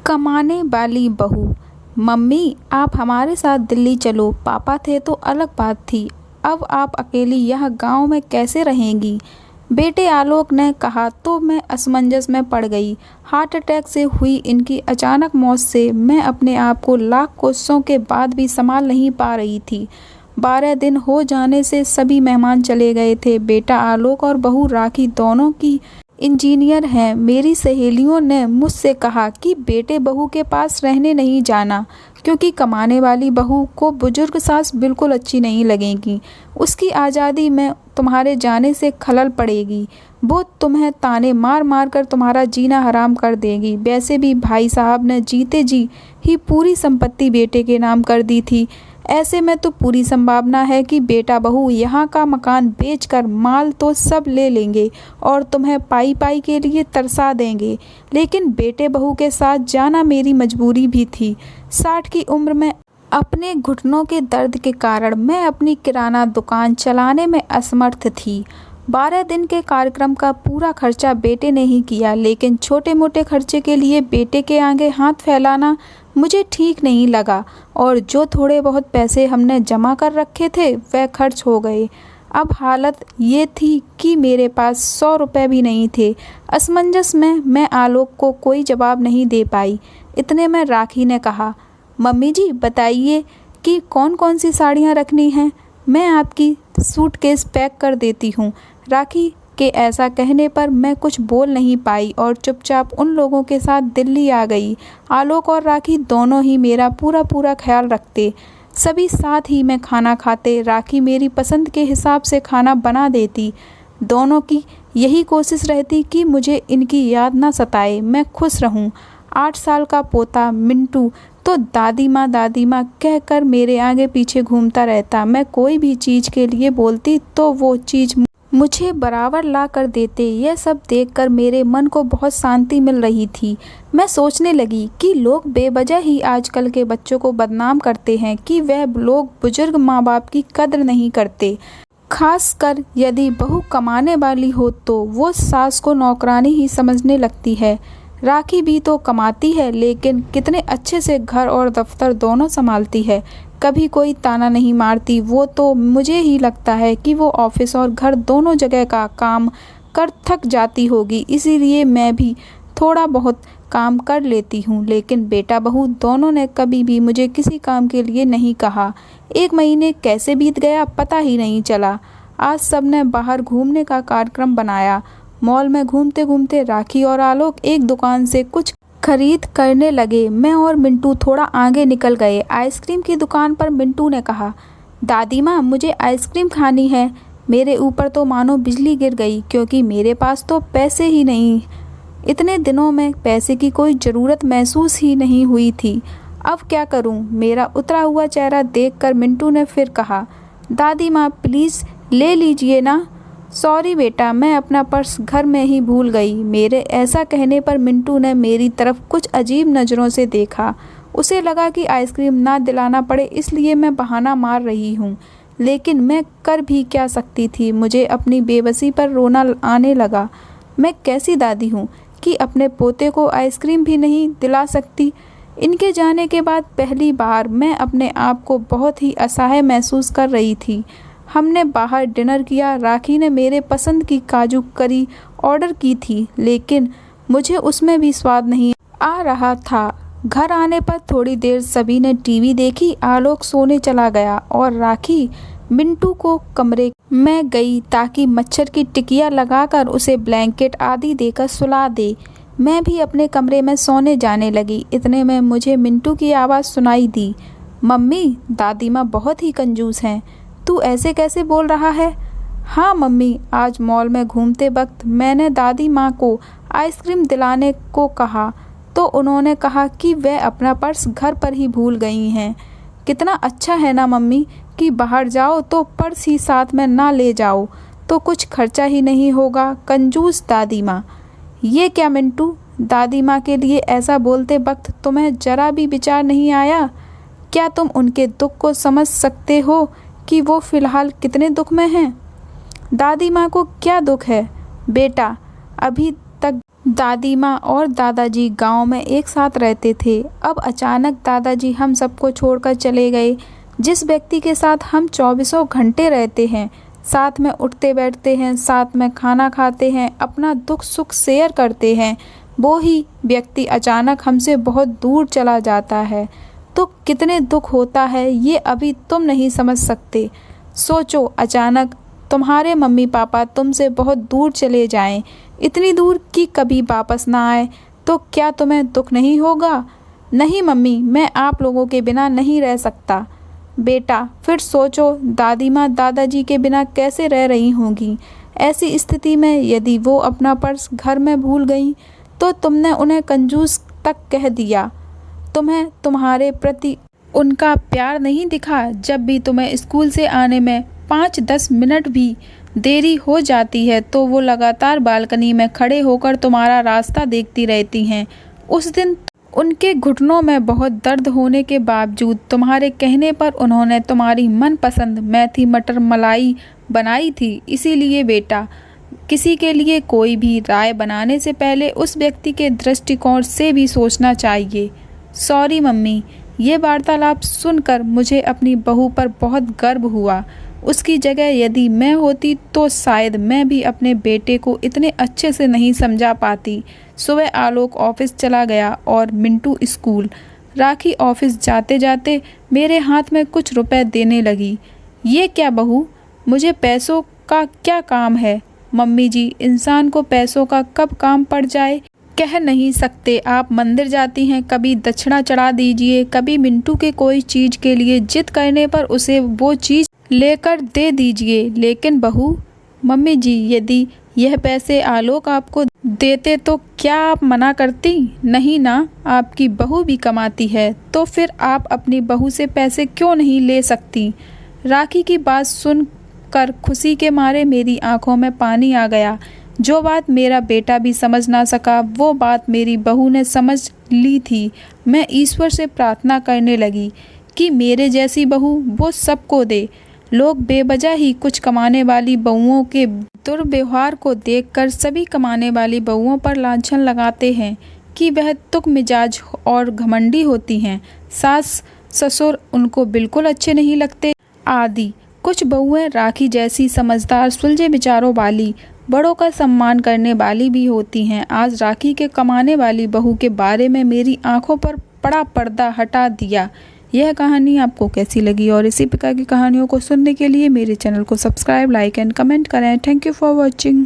कमाने वाली बहू। मम्मी, आप हमारे साथ दिल्ली चलो। पापा थे तो अलग बात थी, अब आप अकेली यह गांव में कैसे रहेंगी? बेटे आलोक ने कहा तो मैं असमंजस में पड़ गई। हार्ट अटैक से हुई इनकी अचानक मौत से मैं अपने आप को लाख कोशिशों के बाद भी संभाल नहीं पा रही थी। 12 दिन हो जाने से सभी मेहमान चले गए थे। बेटा आलोक और बहू राखी दोनों की इंजीनियर हैं। मेरी सहेलियों ने मुझसे कहा कि बेटे बहू के पास रहने नहीं जाना, क्योंकि कमाने वाली बहू को बुजुर्ग सास बिल्कुल अच्छी नहीं लगेगी। उसकी आज़ादी में तुम्हारे जाने से खलल पड़ेगी। वो तुम्हें ताने मार मार कर तुम्हारा जीना हराम कर देगी। वैसे भी भाई साहब ने जीते जी ही पूरी संपत्ति बेटे के नाम कर दी थी। ऐसे में तो पूरी संभावना है कि बेटा बहू यहाँ का मकान बेचकर माल तो सब ले लेंगे और तुम्हें पाई पाई के लिए तरसा देंगे। लेकिन बेटे बहू के साथ जाना मेरी मजबूरी भी थी। 60 की उम्र में अपने घुटनों के दर्द के कारण मैं अपनी किराना दुकान चलाने में असमर्थ थी। 12 दिन के कार्यक्रम का पूरा खर्चा बेटे ने ही किया, लेकिन छोटे मोटे खर्चे के लिए बेटे के आगे हाथ फैलाना मुझे ठीक नहीं लगा और जो थोड़े बहुत पैसे हमने जमा कर रखे थे वह खर्च हो गए। अब हालत ये थी कि मेरे पास 100 रुपये भी नहीं थे। असमंजस में मैं आलोक को कोई जवाब नहीं दे पाई। इतने में राखी ने कहा, मम्मी जी बताइए कि कौन कौन सी साड़ियाँ रखनी हैं, मैं आपकी सूटकेस पैक कर देती हूँ। राखी के ऐसा कहने पर मैं कुछ बोल नहीं पाई और चुपचाप उन लोगों के साथ दिल्ली आ गई। आलोक और राखी दोनों ही मेरा पूरा ख्याल रखते। सभी साथ ही में खाना खाते। राखी मेरी पसंद के हिसाब से खाना बना देती। दोनों की यही कोशिश रहती कि मुझे इनकी याद ना सताए, मैं खुश रहूं। 8 साल का पोता मिंटू तो दादी माँ कहकर मेरे आगे पीछे घूमता रहता। मैं कोई भी चीज़ के लिए बोलती तो वो चीज़ मुझे बराबर ला कर देते। यह सब देखकर मेरे मन को बहुत शांति मिल रही थी। मैं सोचने लगी कि लोग बेवजह ही आजकल के बच्चों को बदनाम करते हैं कि वह लोग बुजुर्ग माँ बाप की कद्र नहीं करते। खासकर यदि बहू कमाने वाली हो तो वो सास को नौकरानी ही समझने लगती है। राखी भी तो कमाती है, लेकिन कितने अच्छे से घर और दफ्तर दोनों संभालती है। कभी कोई ताना नहीं मारती। वो तो मुझे ही लगता है कि वो ऑफिस और घर दोनों जगह का काम कर थक जाती होगी, इसीलिए मैं भी थोड़ा बहुत काम कर लेती हूँ। लेकिन बेटा बहू दोनों ने कभी भी मुझे किसी काम के लिए नहीं कहा। 1 महीने कैसे बीत गया पता ही नहीं चला। आज सबने बाहर घूमने का कार्यक्रम बनाया। मॉल में घूमते घूमते राखी और आलोक एक दुकान से कुछ खरीद करने लगे। मैं और मिंटू थोड़ा आगे निकल गए। आइसक्रीम की दुकान पर मिंटू ने कहा, दादी माँ मुझे आइसक्रीम खानी है। मेरे ऊपर तो मानो बिजली गिर गई, क्योंकि मेरे पास तो पैसे ही नहीं। इतने दिनों में पैसे की कोई ज़रूरत महसूस ही नहीं हुई थी। अब क्या करूँ? मेरा उतरा हुआ चेहरा देखकर मिंटू ने फिर कहा, दादी माँ प्लीज़ ले लीजिए ना। सॉरी बेटा, मैं अपना पर्स घर में ही भूल गई। मेरे ऐसा कहने पर मिंटू ने मेरी तरफ कुछ अजीब नज़रों से देखा। उसे लगा कि आइसक्रीम ना दिलाना पड़े इसलिए मैं बहाना मार रही हूँ, लेकिन मैं कर भी क्या सकती थी। मुझे अपनी बेबसी पर रोना आने लगा। मैं कैसी दादी हूँ कि अपने पोते को आइसक्रीम भी नहीं दिला सकती। इनके जाने के बाद पहली बार मैं अपने आप को बहुत ही असहाय महसूस कर रही थी। हमने बाहर डिनर किया। राखी ने मेरे पसंद की काजू करी ऑर्डर की थी, लेकिन मुझे उसमें भी स्वाद नहीं आ रहा था। घर आने पर थोड़ी देर सभी ने टीवी देखी। आलोक सोने चला गया और राखी मिंटू को कमरे में गई ताकि मच्छर की टिकिया लगाकर उसे ब्लैंकेट आदि देकर सुला दे। मैं भी अपने कमरे में सोने जाने लगी। इतने में मुझे मिंटू की आवाज़ सुनाई दी, मम्मी दादी माँ बहुत ही कंजूस हैं। तू ऐसे कैसे बोल रहा है? हाँ मम्मी, आज मॉल में घूमते वक्त मैंने दादी माँ को आइसक्रीम दिलाने को कहा तो उन्होंने कहा कि वह अपना पर्स घर पर ही भूल गई हैं। कितना अच्छा है ना मम्मी कि बाहर जाओ तो पर्स ही साथ में ना ले जाओ, तो कुछ खर्चा ही नहीं होगा। कंजूस दादी माँ। ये क्या मिंटू, दादी माँ के लिए ऐसा बोलते वक्त तुम्हें जरा भी विचार नहीं आया? क्या तुम उनके दुख को समझ सकते हो कि वो फ़िलहाल कितने दुख में हैं? दादी माँ को क्या दुख है बेटा? अभी तक दादी माँ और दादाजी गांव में एक साथ रहते थे। अब अचानक दादाजी हम सबको छोड़कर चले गए। जिस व्यक्ति के साथ हम चौबीसों घंटे रहते हैं, साथ में उठते बैठते हैं, साथ में खाना खाते हैं, अपना दुख सुख शेयर करते हैं, वो ही व्यक्ति अचानक हमसे बहुत दूर चला जाता है तो कितने दुख होता है ये अभी तुम नहीं समझ सकते। सोचो, अचानक तुम्हारे मम्मी पापा तुमसे बहुत दूर चले जाएं, इतनी दूर कि कभी वापस ना आए, तो क्या तुम्हें दुख नहीं होगा? नहीं मम्मी, मैं आप लोगों के बिना नहीं रह सकता। बेटा, फिर सोचो दादी माँ दादाजी के बिना कैसे रह रही होंगी। ऐसी स्थिति में यदि वो अपना पर्स घर में भूल गई तो तुमने उन्हें कंजूस तक कह दिया। तुम्हें तुम्हारे प्रति उनका प्यार नहीं दिखा। जब भी तुम्हें स्कूल से आने में 5-10 मिनट भी देरी हो जाती है तो वो लगातार बालकनी में खड़े होकर तुम्हारा रास्ता देखती रहती हैं। उस दिन उनके घुटनों में बहुत दर्द होने के बावजूद तुम्हारे कहने पर उन्होंने तुम्हारी मनपसंद मेथी मटर मलाई बनाई थी। इसीलिए बेटा, किसी के लिए कोई भी राय बनाने से पहले उस व्यक्ति के दृष्टिकोण से भी सोचना चाहिए। सॉरी मम्मी, ये वार्तालाप सुनकर मुझे अपनी बहू पर बहुत गर्व हुआ। उसकी जगह यदि मैं होती तो शायद मैं भी अपने बेटे को इतने अच्छे से नहीं समझा पाती। सुबह आलोक ऑफिस चला गया और मिंटू स्कूल। राखी ऑफिस जाते जाते मेरे हाथ में कुछ रुपए देने लगी। ये क्या बहू, मुझे पैसों का क्या काम है? मम्मी जी, इंसान को पैसों का कब काम पड़ जाए कह नहीं सकते। आप मंदिर जाती हैं, कभी दक्षिणा चढ़ा दीजिए, कभी मिंटू के कोई चीज़ के लिए जिद करने पर उसे वो चीज़ लेकर दे दीजिए। लेकिन बहू, मम्मी जी, यदि यह पैसे आलोक आपको देते तो क्या आप मना करती? नहीं ना, आपकी बहू भी कमाती है तो फिर आप अपनी बहू से पैसे क्यों नहीं ले सकती? राखी की बात सुनकर खुशी के मारे मेरी आंखों में पानी आ गया। जो बात मेरा बेटा भी समझ ना सका वो बात मेरी बहू ने समझ ली थी। मैं ईश्वर से प्रार्थना करने लगी कि मेरे जैसी बहू वो सबको दे। लोग बेवजह ही कुछ कमाने वाली बहुओं के दुर्व्यवहार को देखकर सभी कमाने वाली बहुओं पर लांछन लगाते हैं कि वह तुक मिजाज और घमंडी होती हैं। सास ससुर उनको बिल्कुल अच्छे नहीं लगते आदि। कुछ बहुएं राखी जैसी समझदार, सुलझे विचारों वाली, बड़ों का सम्मान करने वाली भी होती हैं। आज राखी के कमाने वाली बहू के बारे में मेरी आंखों पर बड़ा पर्दा हटा दिया। यह कहानी आपको कैसी लगी और इसी प्रकार की कहानियों को सुनने के लिए मेरे चैनल को सब्सक्राइब, लाइक एंड कमेंट करें। Thank you for watching.